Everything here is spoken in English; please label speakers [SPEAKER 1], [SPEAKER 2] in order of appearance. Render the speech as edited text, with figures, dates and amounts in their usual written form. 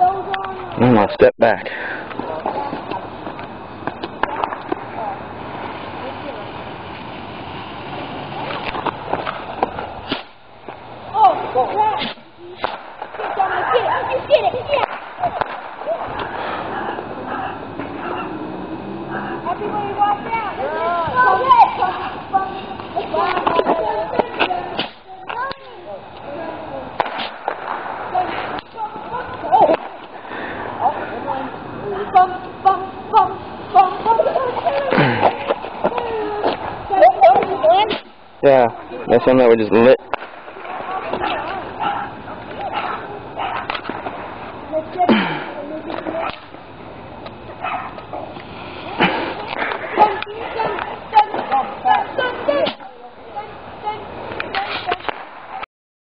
[SPEAKER 1] I'm gonna step back.
[SPEAKER 2] Everybody watch out.
[SPEAKER 1] Yeah, that's something that we just lit.